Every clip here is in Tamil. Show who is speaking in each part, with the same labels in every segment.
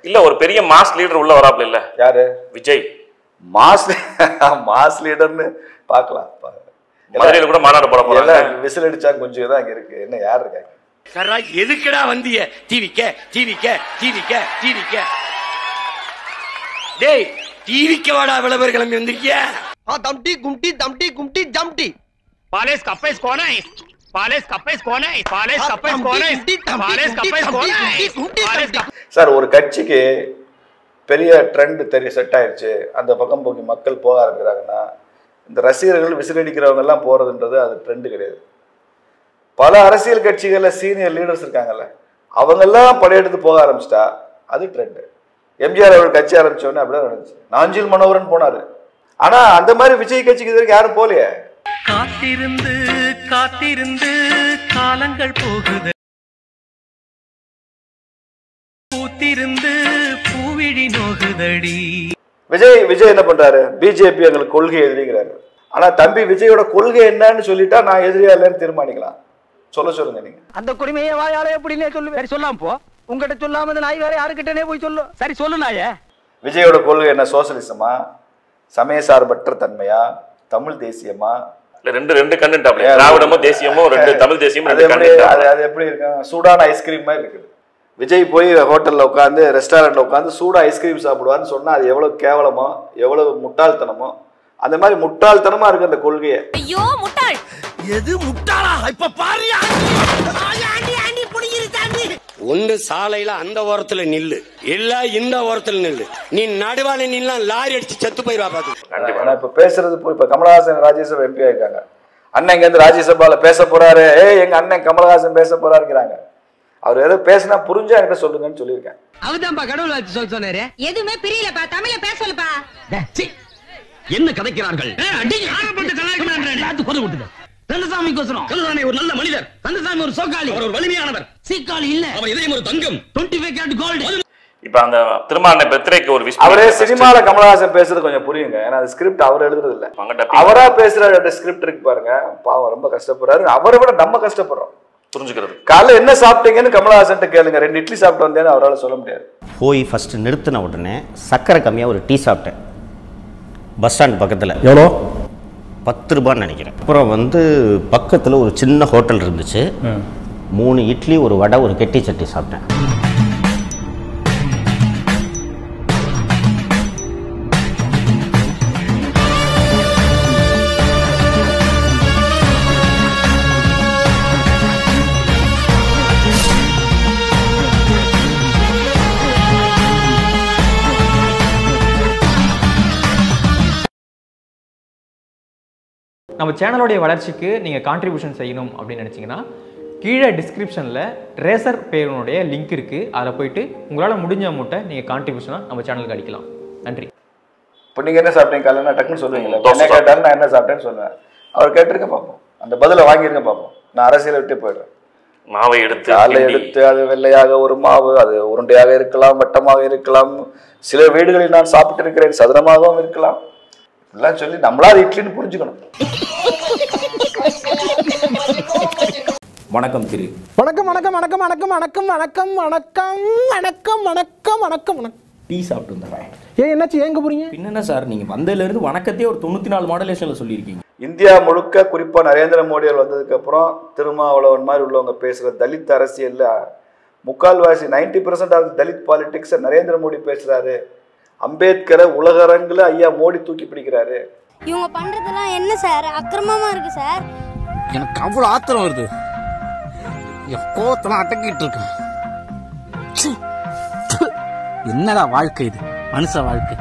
Speaker 1: இல்ல ஒரு பெரிய மாஸ் லீடர் உள்ள வராப்ல இல்ல
Speaker 2: யாரு?
Speaker 1: விஜய்.
Speaker 2: மாஸ் லீடர்னு பார்க்கலாம்.
Speaker 1: மதுரையில கூட மாநாடு போட போறாங்க.
Speaker 2: விசில் அடிச்சா கொஞ்சம் தான் அங்க இருக்கு. என்ன யார் இருக்காங்க?
Speaker 3: சரா எதுக்குடா வந்திய? டிவிக்க டிவிக்க டிவிக்க டிவிக்க டேய் டிவிக்க வாடா விளம்பர கிளம்பி வந்திருக்கிய.
Speaker 4: दमटी गुमटी दमटी गुमटी जमटी
Speaker 3: पालेस कपेस कौन है? पालेस कपेस कौन है? पालेस कपेस कौन है? पालेस कपेस कौन है?
Speaker 2: சார் ஒரு கட்சிக்கு பெரிய ட்ரெண்ட் செட் ஆயிடுச்சு, அந்த பக்கம் போக்கி மக்கள் போக ஆரம்பிக்கிறாங்கன்னா இந்த ரசிகர்கள் விசிலடிக்கிறவங்க எல்லாம் போறதுன்றது அது ட்ரெண்ட் கிடையாது. பல அரசியல் கட்சிகள்ல சீனியர் லீடர்ஸ் இருக்காங்கல்ல, அவங்கெல்லாம் படையெடுத்து போக ஆரம்பிச்சிட்டா அது ட்ரெண்ட். எம்ஜிஆர் அவர்கள் கட்சி ஆரம்பிச்சோடனே அப்படிதான் நடந்துச்சு. நாஞ்சில் மனோகரன் போனாரு. ஆனா அந்த மாதிரி விஜய் கட்சிக்கு இது வரைக்கும் யாரும் போலையே.
Speaker 5: காத்திருந்து காத்திருந்து காலங்கள் போகுது, பூத்திருந்து பூவிழி நோகுதடி.
Speaker 2: விஜய் என்ன பண்றாரு? பிஜேபி எங்களுக்கு கொள்கை எதிரிங்கிறாரு. ஆனா தம்பி விஜயோட கொள்கை என்னன்னு சொல்லிட்டா நான் எதிரியா இல்லைன்னு தீர்மானிக்கலாம். சொல்லுங்க நீங்க.
Speaker 4: அந்த குடிமையை வாயால எப்படினே சொல்லு. சரி சொல்லாம போ. உங்ககிட்ட சொல்லாம இந்த நாய் வேற யாருக்கிட்டனே போய் சொல்லு. சரி சொல்லு நாயே.
Speaker 2: விஜயோட கொள்கை என்ன? சோசியலிசமா, சமய சார்பற்ற தன்மையா, தமிழ் தேசியமா?
Speaker 1: ரெண்டு கண்டென்ட் அப்படியே. திராவிடமும் தேசியமும் ரெண்டு, தமிழ் தேசியமும்
Speaker 2: அது எப்படி இருக்கு? சூடான ஐஸ்கிரீம் மாதிரி இருக்குது. விஜய் போய் ஹோட்டல்ல உட்காந்து ரெஸ்டாரண்ட்ல உட்காந்து சூடா ஐஸ்கிரீம் சாப்பிடுவான்னு சொன்னா அது எவ்வளவு கேவலமோ எவ்வளவு முட்டாள்தனமோ, அந்த மாதிரி முட்டாள்தனமா இருக்கு அந்த கொள்கையை.
Speaker 6: ஐயோ முட்டாள்.
Speaker 4: எது முட்டாளா? இப்ப பாரியா.
Speaker 3: ஒன்னு சாலையில அந்த ஓரத்துல நில்லு, இல்ல இந்த ஓரத்துல நில்லு. நீ நடுவான நின்னா லாரி அடிச்சு செத்து போயிருவா பாத்து.
Speaker 2: கண்டிப்பா. இப்ப பேசுறது இப்ப கமலஹாசன் ராஜ்யசபா எம்பி ஆயிருக்காங்க. அண்ணன் இங்க இருந்து ராஜ்யசபால பேச போறாரு. எங்க அண்ணன் கமலஹாசன் பேச போறாருங்கிறாங்க. அவர் ஏதோ பேசினா புரிஞ்சா என்கிட்ட சொல்லுங்கன்னு சொல்லியிருக்கேன்.
Speaker 4: அவதான்பா கடவுள் வச்சு சொன்னாரு.
Speaker 6: எதுவுமே பிரியலப்பா, தமிழ்ல பேச சொல்லப்பா.
Speaker 4: என்ன கதைக்கிறார்கள்? கந்தசாமி கோசரம். கந்தசாமி ஒரு நல்ல மனிதர். கந்தசாமி ஒரு சோக்காளி, ஒரு வலிமையானவர். சீக்காளி இல்ல, அவர் இதயம் ஒரு தங்கம். 25 கேரட் கோல்ட்.
Speaker 1: இப்ப அந்த திருமான பெத்ரேக்கு ஒரு விஷயம்.
Speaker 2: அவரே சினிமால கமலஹாசன் பேசுறது கொஞ்சம் புரியுங்க. ஏன்னா அது ஸ்கிரிப்ட் அவர் எழுதுறது இல்ல, அவரா பேசுற ஸ்கிரிப்ட் இருக்கு பாருங்க. பாவம் ரொம்ப கஷ்டப்படுறாரு. அவரை விட நம்ம கஷ்டப்படுறோம்
Speaker 1: புரிஞ்சுக்கிறது.
Speaker 2: காலைல என்ன சாப்பிட்டீங்கன்னு கமலஹாசன் கேளுங்க. 2 இட்லி சாப்பிட்டு வந்தேன்னு அவரால் சொல்ல முடியாது.
Speaker 7: போய் ஃபர்ஸ்ட் நிறுத்தின உடனே சக்கரை கம்மியாக ஒரு டீ சாப்பிட்டேன் பஸ் ஸ்டாண்ட் பக்கத்தில்.
Speaker 8: எவ்வளோ?
Speaker 7: 10 ரூபான்னு நினைக்கிறேன். அப்புறம் பக்கத்தில் ஒரு சின்ன ஹோட்டல் இருந்துச்சு. 3 இட்லி, ஒரு வடை, ஒரு கெட்டி சட்டி சாப்பிட்டேன்.
Speaker 9: நம்ம சேனலோடைய வளர்ச்சிக்கு நீங்கள் கான்ட்ரிபியூஷன் செய்யணும் அப்படின்னு நினச்சிங்கன்னா கீழே டிஸ்கிரிப்ஷனில் ரேசர் பேருனுடைய லிங்க் இருக்குது. அதில் போயிட்டு உங்களால் முடிஞ்ச அமௌண்ட்டை நீங்கள் கான்ட்ரிபியூஷனாக நம்ம சேனலுக்கு அடிக்கலாம். நன்றி.
Speaker 2: இப்போ நீங்கள் என்ன சாப்பிட்டீங்க காலையில் டக்குன்னு சொல்லுவீங்களா? என்ன கேட்டாலும் நான் என்ன சாப்பிட்டேன்னு சொல்லுவேன். அவர் கேட்டிருக்க பார்ப்போம், அந்த பதிலை வாங்கியிருக்க பார்ப்போம். நான் அரசியலை விட்டே போயிடுறேன்.
Speaker 1: மாவை எடுத்து
Speaker 2: அது வெள்ளையாக ஒரு மாவு, அது உருண்டையாக இருக்கலாம், வட்டமாக இருக்கலாம். சில வீடுகளில் நான் சாப்பிட்டு இருக்கிறேன், சதுரமாகவும் இருக்கலாம். இப்படிலாம் சொல்லி நம்மளா இட்லின்னு புரிஞ்சுக்கணும்.
Speaker 8: வணக்கம் திரு.
Speaker 10: வணக்கம் வணக்கம் வணக்கம் வணக்கம் வணக்கம் வணக்கம் வணக்கம் வணக்கம் வணக்கம் வணக்கம் வணக்கம்.
Speaker 8: டீ சாப்பிட்டு வந்துடுறேன்.
Speaker 10: ஏன் என்னாச்சு? ஏங்க போறீங்க?
Speaker 8: பின்ன சார், நீங்கள் வந்ததுலேருந்து வணக்கத்தையே ஒரு 94 மாடலேஷனில் சொல்லியிருக்கீங்க.
Speaker 2: இந்தியா முழுக்க குறிப்பாக நரேந்திர மோடிகள் வந்ததுக்கு அப்புறம் திருமாவளவன் மாதிரி உள்ளவங்க பேசுகிற தலித் அரசியல்ல 90% ஆஃப் தலித் பாலிடிக்ஸ் நரேந்திர மோடி பேசுறாரு. அம்பேத்கரை உலகரங்குல ஐயா மோடி தூக்கி பிடிக்கிறாரு.
Speaker 6: இவங்க பண்றதெல்லாம் என்ன சார்? அக்கிரமமா இருக்கு சார்.
Speaker 4: எனக்கு அவ்வளவு ஆத்திரம் வருது. என் கோவத்தெல்லாம் அடக்கிட்டு இருக்கேன். என்னடா வாழ்க்கை இது? மனுஷ வாழ்க்கை.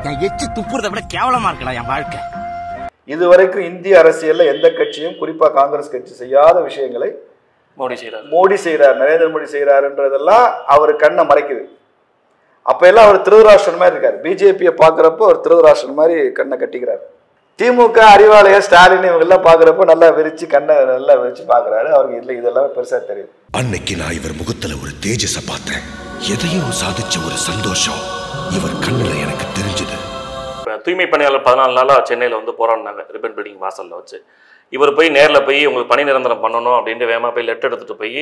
Speaker 4: என் எச்சு துப்புறதை விட கேவலமா இருக்கடா என் வாழ்க்கை.
Speaker 2: இதுவரைக்கும் இந்திய அரசியல்ல எந்த கட்சியும், குறிப்பா காங்கிரஸ் கட்சி செய்யாத விஷயங்களை மோடி செய்யறார், நரேந்திர மோடி செய்யறாருன்றதெல்லாம் அவர் கண்ணை மறைக்குது. அப்ப எல்லாம் அவர் திருதராஷ்டிரன் மாதிரி இருக்காரு. பிஜேபியை பாக்குறப்போ அவர் திருதராஷ்டிரன் மாதிரி கண்ணை கட்டிக்கிறாரு. திமுக அறிவாலய ஸ்டாலின் இவங்க எல்லாம் பாக்குறப்போ நல்லா விரிச்சு கண்ணை நல்லா விரிச்சு பாக்குறாரு. அவருக்கு இல்லை இதெல்லாம் பெருசா தெரியுது.
Speaker 11: அன்னைக்கு நான் இவர் முகத்துல ஒரு தேஜஸ பார்த்தேன். எதையோ சாதிச்ச ஒரு சந்தோஷம் இவர் கண்ணுல எனக்கு தெரிஞ்சது.
Speaker 1: தூய்மை பணியாளர் 14 நாளா சென்னையில் போராடினாங்க ரிப்பன் பில்டிங் வாசலில் வச்சு. இவர் போய் நேரில் போய் உங்களுக்கு பணி நிரந்தரம் பண்ணணும் அப்படின்ட்டு வேகமாக போய் லெட்டர் எடுத்துகிட்டு போய்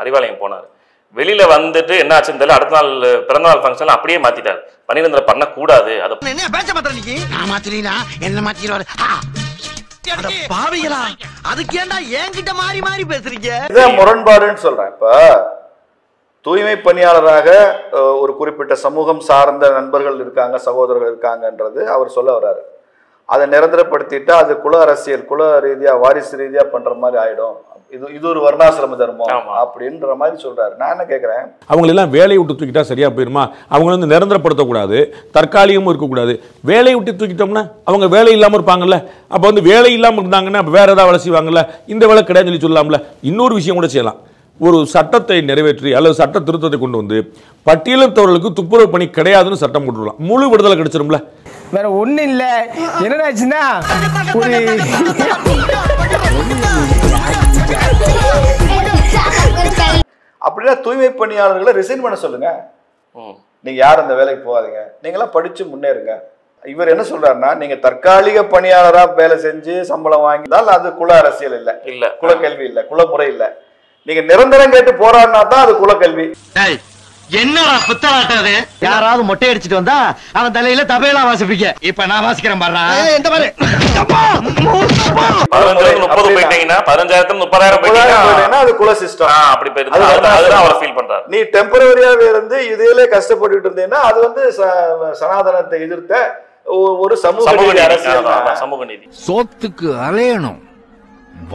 Speaker 1: அறிவாலயம் போனார். வெளியில வந்துட்டு என்ன ஆச்சுன்னு தெரியல, அடுத்த நாள் பிறந்தநாள் ஃபங்க்ஷன் அப்படியே மாத்திட்டாரு. பன்னிரந்தில் பண்ணக்கூடாது. அதை
Speaker 4: என்ன பேச்ச மாத்திர நீ? நான் மாத்திரீனா என்ன மாத்திடுவாரு? பாவிகளா, அதுக்கு ஏன்டா என்கிட்ட மாறி மாறி பேசுறீங்க?
Speaker 2: இதான் முரண்பாடுன்னு சொல்றேன். இப்ப தூய்மை பணியாளராக ஒரு குறிப்பிட்ட சமூகம் சார்ந்த நண்பர்கள் இருக்காங்க, சகோதரர்கள் இருக்காங்கன்றது அவர் சொல்ல வர்றாரு. அதை நிரந்தரப்படுத்திட்டா அது குல அரசியல், குல ரீதியா வாரிசு ரீதியா பண்ற மாதிரி ஆயிடும். இது ஒரு வர்ணாசிரம தர்மம் அப்படின்ற மாதிரி சொல்றாரு. நான் என்ன கேட்கிறேன்,
Speaker 12: அவங்களெல்லாம் வேலையை விட்டு தூக்கிட்டா சரியா போயிருமா? அவங்க வந்து நிரந்தரப்படுத்தக்கூடாது, தற்காலிகமும் இருக்கக்கூடாது. வேலையை விட்டு தூக்கிட்டோம்னா அவங்க வேலை இல்லாமல் இருப்பாங்கல்ல. அப்போ வந்து வேலை இல்லாமல் இருந்தாங்கன்னா வேற ஏதாவது வேலை செய்வாங்கல்ல. இந்த வேலை கிடையாதுன்னு சொல்லி சொல்லலாம்ல. இன்னொரு விஷயம் கூட செய்யலாம். ஒரு சட்டத்தை நிறைவேற்றி அல்லது சட்ட திருத்தத்தை கொண்டு வந்து பட்டியலிட்டவர்களுக்கு துப்புரவு பணி கிடையாதுன்னு சட்டம் போட்டுடலாம். முழு விடுதலை கிடைச்சிரும்ல.
Speaker 10: வேற ஒண்ணு இல்ல. என்னடாச்சுன்னா
Speaker 2: அப்படின்னா தூய்மை பணியாளர்களை ரிசைன் பண்ண சொல்லுங்க. நீங்க யாரும் அந்த வேலைக்கு போகாதீங்க, நீங்களாம் படிச்சு முன்னேறுங்க. இவர் என்ன சொல்றாருன்னா, நீங்க தற்காலிக பணியாளரா வேலை செஞ்சு சம்பளம் வாங்கினால் அது குல அரசியல் இல்ல, குலக்கல்வி இல்ல, குலமுறை இல்ல. நீங்க நிரந்தரம் கேட்டு போராடினா தான் அது குலக்கல்வி.
Speaker 4: என்னடா புத்தலாட்டாது? யாராவது மொட்டை அடிச்சிட்டு வந்தா அவன் தலையில தபையெல்லாம் வாசிப்பீங்க. இப்ப நான் வாசிக்கிறேன் பாரு. இந்த மாதிரி
Speaker 1: 15,030 போயிட்டீங்கன்னா 15,000 30,000 போயிட்டீங்கன்னா அது
Speaker 2: குல சிஸ்டம்.
Speaker 1: அப்படி போயிடுது. அதுதான் அவர் ஃபீல் பண்றாரு.
Speaker 2: நீ டெம்பரரியாவே இருந்து இதிலே கஷ்டப்பட்டு இருந்தேன்னா அது வந்து சனாதனத்தை எதிர்த்த ஒரு சமூக அரசியல்,
Speaker 1: சமூக நீதி.
Speaker 13: சோத்துக்கு அலையணும்,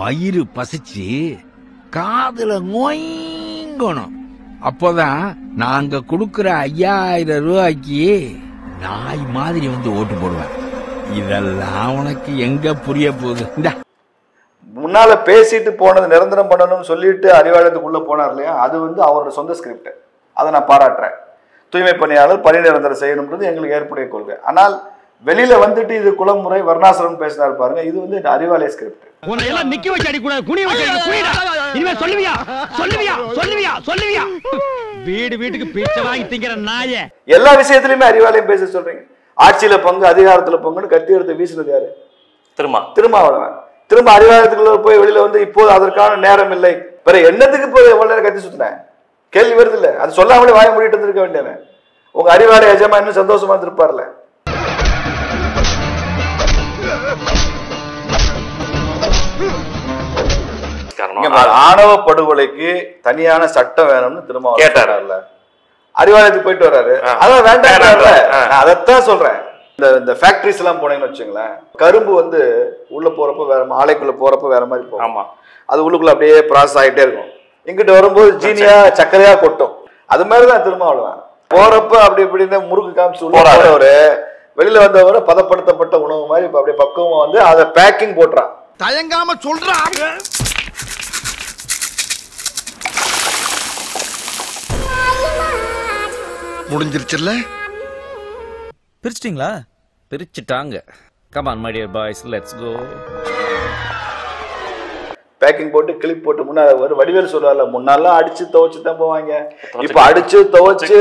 Speaker 13: வயிறு பசிச்சு காதுல நோய்ங்கணும். அப்போதான் நாங்க கொடுக்கிற 5,000 ரூபாய்க்கு நாய் மாதிரி வந்து ஓட்டு போடுவேன். இதெல்லாம் உனக்கு எங்க புரிய போகுது?
Speaker 2: முன்னால பேசிட்டு போனது நிரந்தரம் பண்ணணும்னு சொல்லிட்டு அறிவாலயத்துக்குள்ள போனார் இல்லையா, அது வந்து அவரோட சொந்த ஸ்கிரிப்ட். அதை நான் பாராட்டுறேன். தூய்மை பணியாளர் பணி நிரந்தரம் செய்யணும்ன்றது எங்களுக்கு ஏற்புடைய கொள்கை. ஆனால் வெளியில வந்துட்டு இது குலமுறை வர்ணாசிரம் பேசினார் பாருங்க, இது வந்து அறிவாலய ஸ்கிரிப்ட்.
Speaker 4: உன்னை எல்லாம் நிக்க வச்சு அடி கூடாது, குனிய வச்சு அடி குனிடா. இனிமே சொல்லுவியா சொல்லுவியா சொல்லுவியா சொல்லுவியா? வீடு வீட்டுக்கு பிச்சை வாங்கி திங்கிற நாயே.
Speaker 2: எல்லா விஷயத்திலுமே அறிவாலயம் பேச சொல்றீங்க. ஆட்சியில பங்கு, அதிகாரத்துல பங்குன்னு கத்தி எடுத்து வீசினது யாரு? திருமாவளவன். திரும்ப அறிவாலயத்துக்குள்ள போய் வெளியில வந்து இப்போது அதற்கான நேரம் இல்லை, வேற என்னத்துக்கு போய் எவ்வளவு நேரம் கத்தி சுத்தினேன்? கேள்வி வருது இல்ல? அது சொல்லாமலே வாய மூடிட்டு இருந்திருக்க வேண்டியவன். உங்க அறிவாலய எஜமா இன்னும் சந்தோஷமா இருந்திருப்பார்ல. ஆணவ படுகொலைக்கு தனியான சட்டம் வேணும்னு திரும்ப கேட்டார்ல, அறிவாலயத்துக்கு போயிட்டு வர்றாரு. அதான் வேண்டாம், அதைத்தான் சொல்றேன். இந்த ஃபேக்டரிஸ் எல்லாம் போனீங்கன்னு வச்சுங்களேன், கரும்பு வந்து உள்ள போறப்ப வேற, ஆலைக்குள்ள போறப்ப வேற மாதிரி போகும். அது உள்ளுக்குள்ள அப்படியே ப்ராசஸ் ஆகிட்டே இருக்கும். இங்கிட்ட வரும்போது ஜீனியா சர்க்கரையா கொட்டும். அது மாதிரிதான் திரும்ப அவ்வளவுதான். போறப்ப அப்படி இப்படின்னு முறுக்கு காமிச்சு உள்ள போறவரு வெளியில வந்தவரை பதப்படுத்தப்பட்ட உணவு மாதிரி அப்படியே பக்குவமா வந்து அதை பேக்கிங் போட்டுறான்.
Speaker 4: தயங்காம சொல்றாங்க.
Speaker 11: முடிஞ்சிருச்சுல்ல?
Speaker 14: பிரிச்சிட்டீங்களா? பிரிச்சுட்டாங்க. Come on my dear boys, let's go.
Speaker 2: Packing போட்டு கிளிப் போட்டு முன்னாடி ஒரு வடிவேல் சொல்றாருல, முன்னாலாம் அடிச்சு துவைச்சு தான் போவாங்க, இப்ப அடிச்சு துவைச்சு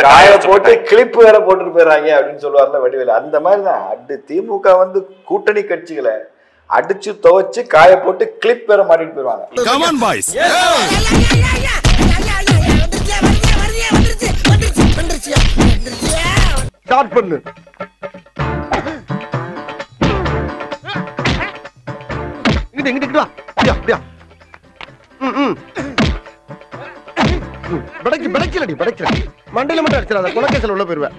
Speaker 2: காய போட்டு கிளிப் வேற போட்டுட்டு போயிடறாங்க அப்படின்னு சொல்லுவார்ல வடிவேல். அந்த மாதிரிதான் அடி திமுக வந்து கூட்டணி கட்சிகளை அடிச்சு துவைச்சு காய போட்டு கிளிப் வேற மாட்டிட்டு போயிருவாங்க.
Speaker 11: Come on boys.
Speaker 4: ஸ்டார்ட் பண்ணு. இங்கிட்டு வா. அப்படியா? படைக்கலடி படைக்கல. மண்டையில மட்டும் அடிச்சிடாத, குலக்கேசல் உள்ள போயிருவேன்.